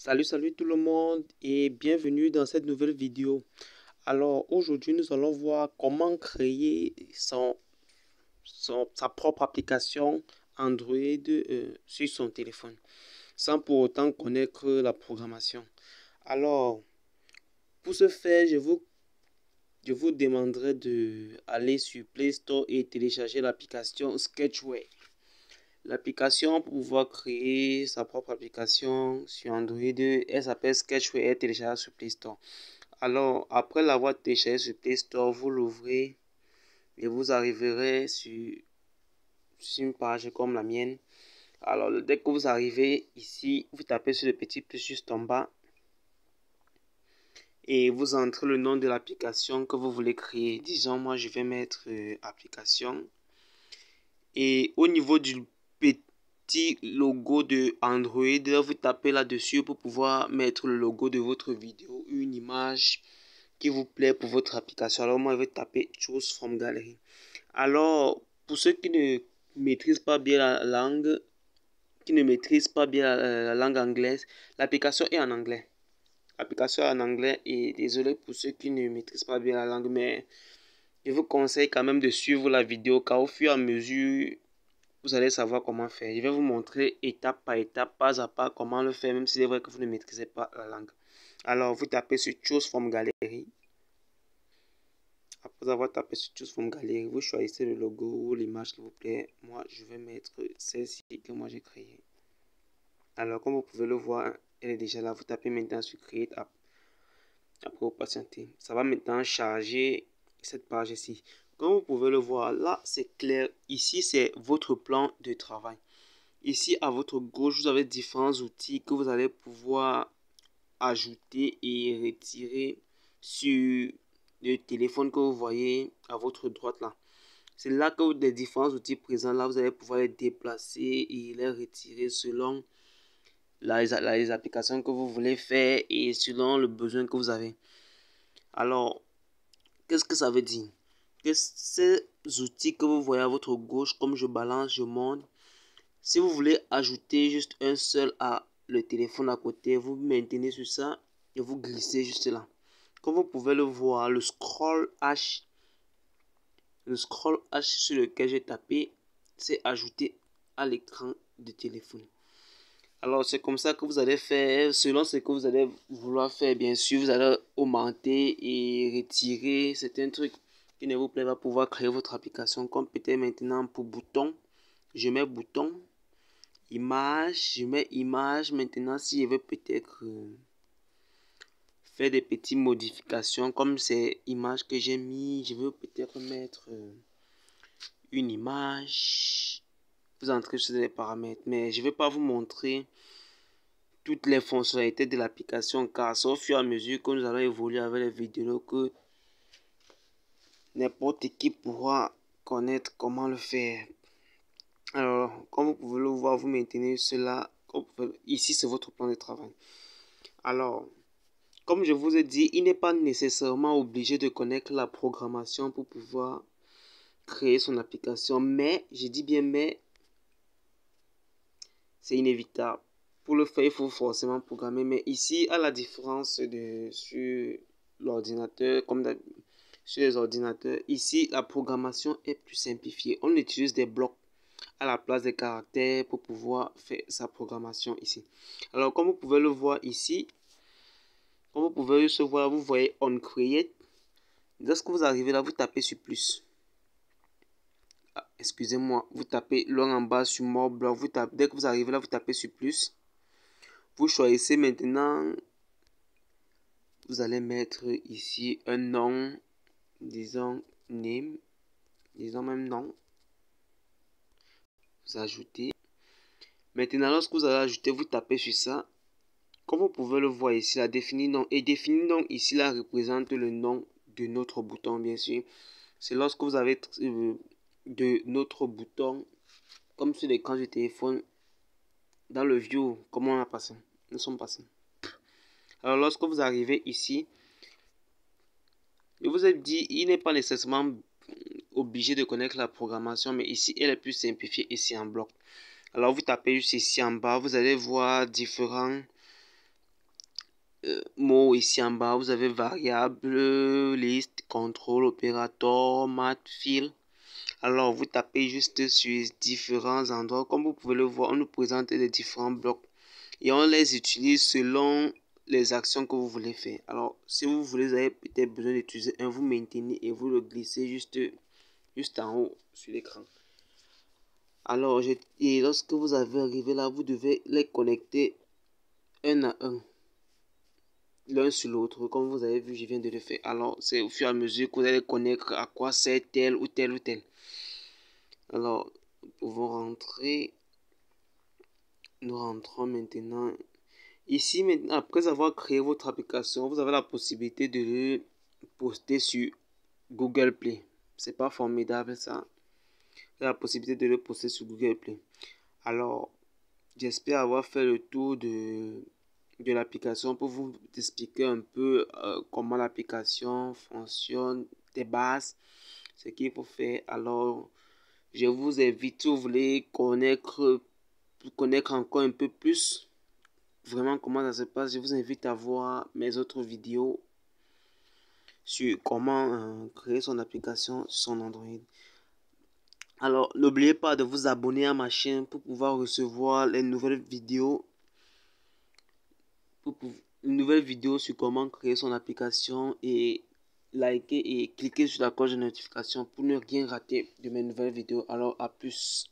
Salut tout le monde et bienvenue dans cette nouvelle vidéo. Alors aujourd'hui nous allons voir comment créer sa propre application Android sur son téléphone sans pour autant connaître la programmation. Alors pour ce faire je vous demanderai d'aller sur Play Store et télécharger l'application Sketchware. L'application pour pouvoir créer sa propre application sur Android, elle s'appelle Sketchware et télécharge sur Play Store. Alors, après l'avoir téléchargé sur Play Store, vous l'ouvrez et vous arriverez sur une page comme la mienne. Alors, dès que vous arrivez ici, vous tapez sur le petit plus juste en bas et vous entrez le nom de l'application que vous voulez créer. Disons, moi, je vais mettre application. Et au niveau du petit logo de Android, vous tapez là-dessus pour pouvoir mettre le logo de votre vidéo, une image qui vous plaît pour votre application. Alors moi, je vais taper Choose from Gallery. Alors, pour ceux qui ne maîtrisent pas bien la langue, la langue anglaise, l'application est en anglais. L'application est en anglais et désolé pour ceux qui ne maîtrisent pas bien la langue, mais je vous conseille quand même de suivre la vidéo car au fur et à mesure, vous allez savoir comment faire. Je vais vous montrer étape par étape, pas à pas, comment le faire, même si c'est vrai que vous ne maîtrisez pas la langue. Alors, vous tapez sur Choose from Gallery. Après avoir tapé sur Choose from Gallery, vous choisissez le logo ou l'image qui vous plaît. Moi, je vais mettre celle-ci que moi j'ai créée. Alors, comme vous pouvez le voir, elle est déjà là. Vous tapez maintenant sur Create App. Après, vous patientez. Ça va maintenant charger cette page ici. Comme vous pouvez le voir, là, c'est clair. Ici, c'est votre plan de travail. Ici, à votre gauche, vous avez différents outils que vous allez pouvoir ajouter et retirer sur le téléphone que vous voyez à votre droite là. C'est là que les différents outils présents là, vous allez pouvoir les déplacer et les retirer selon les applications que vous voulez faire et selon le besoin que vous avez. Alors, qu'est-ce que ça veut dire? Que ces outils que vous voyez à votre gauche, comme je balance, je monte, si vous voulez ajouter juste un seul à le téléphone à côté, vous maintenez sur ça et vous glissez juste là. Comme vous pouvez le voir, le scroll H sur lequel j'ai tapé, c'est ajouté à l'écran du téléphone. Alors c'est comme ça que vous allez faire, selon ce que vous allez vouloir faire, bien sûr, vous allez augmenter et retirer certains trucs qui ne vous plaisent pas pour pouvoir créer votre application. Comme peut-être maintenant pour bouton, je mets bouton. Image, je mets image. Maintenant, si je veux peut-être faire des petites modifications, comme ces images que j'ai mis, je veux peut-être mettre une image. Vous entrez sur les paramètres, mais je ne vais pas vous montrer toutes les fonctionnalités de l'application, car c'est au fur et à mesure que nous allons évoluer avec les vidéos que n'importe qui pourra connaître comment le faire. Alors, comme vous pouvez le voir, vous maintenez cela. Ici, c'est votre plan de travail. Alors, comme je vous ai dit, il n'est pas nécessairement obligé de connaître la programmation pour pouvoir créer son application. Mais, je dis bien mais, c'est inévitable. Pour le faire, il faut forcément programmer. Mais ici, à la différence de sur l'ordinateur, comme sur les ordinateurs, ici, la programmation est plus simplifiée. On utilise des blocs à la place des caractères pour pouvoir faire sa programmation ici. Alors, comme vous pouvez le voir ici, comme vous pouvez le voir, vous voyez On Create. Lorsque vous arrivez là, vous tapez sur plus. Ah, excusez-moi, vous tapez loin en bas sur More Block. Dès que vous arrivez là, vous tapez sur plus. Vous choisissez maintenant, vous allez mettre ici un nom, disons name, disons même nom. Vous ajoutez. Maintenant, lorsque vous allez ajouter, vous tapez sur ça. Comme vous pouvez le voir ici, la définir nom. Et définir nom ici, là, représente le nom de notre bouton, bien sûr. C'est lorsque vous avez de notre bouton, comme sur l'écran du téléphone, dans le view, comment on a passé. Nous sommes passés. Alors, lorsque vous arrivez ici, je vous ai dit, il n'est pas nécessairement obligé de connaître la programmation, mais ici, elle est plus simplifiée ici en bloc. Alors, vous tapez juste ici en bas, vous allez voir différents mots ici en bas. Vous avez variable, liste, contrôle, opérateur, math, fil. Alors, vous tapez juste sur différents endroits. Comme vous pouvez le voir, on nous présente les différents blocs et on les utilise selon les actions que vous voulez faire. Alors, si vous voulez, vous avez peut-être besoin d'utiliser un, vous maintenez et vous le glissez juste en haut sur l'écran. Alors, et lorsque vous avez arrivé là, vous devez les connecter un à un, l'un sur l'autre, comme vous avez vu, je viens de le faire. Alors, c'est au fur et à mesure que vous allez connaître à quoi c'est tel ou tel ou tel. Alors, nous pouvons rentrer. Nous rentrons maintenant. Ici, maintenant, après avoir créé votre application, vous avez la possibilité de le poster sur Google Play. C'est pas formidable ça. Vous avez la possibilité de le poster sur Google Play. Alors, j'espère avoir fait le tour de l'application pour vous expliquer un peu comment l'application fonctionne, des bases, ce qu'il faut faire. Alors, je vous invite, si vous voulez connaître encore un peu plus vraiment comment ça se passe, je vous invite à voir mes autres vidéos sur comment créer son application sur son Android. Alors, n'oubliez pas de vous abonner à ma chaîne pour pouvoir recevoir les nouvelles vidéos. Une nouvelle vidéo sur comment créer son application et liker et cliquer sur la cloche de notification pour ne rien rater de mes nouvelles vidéos. Alors, à plus.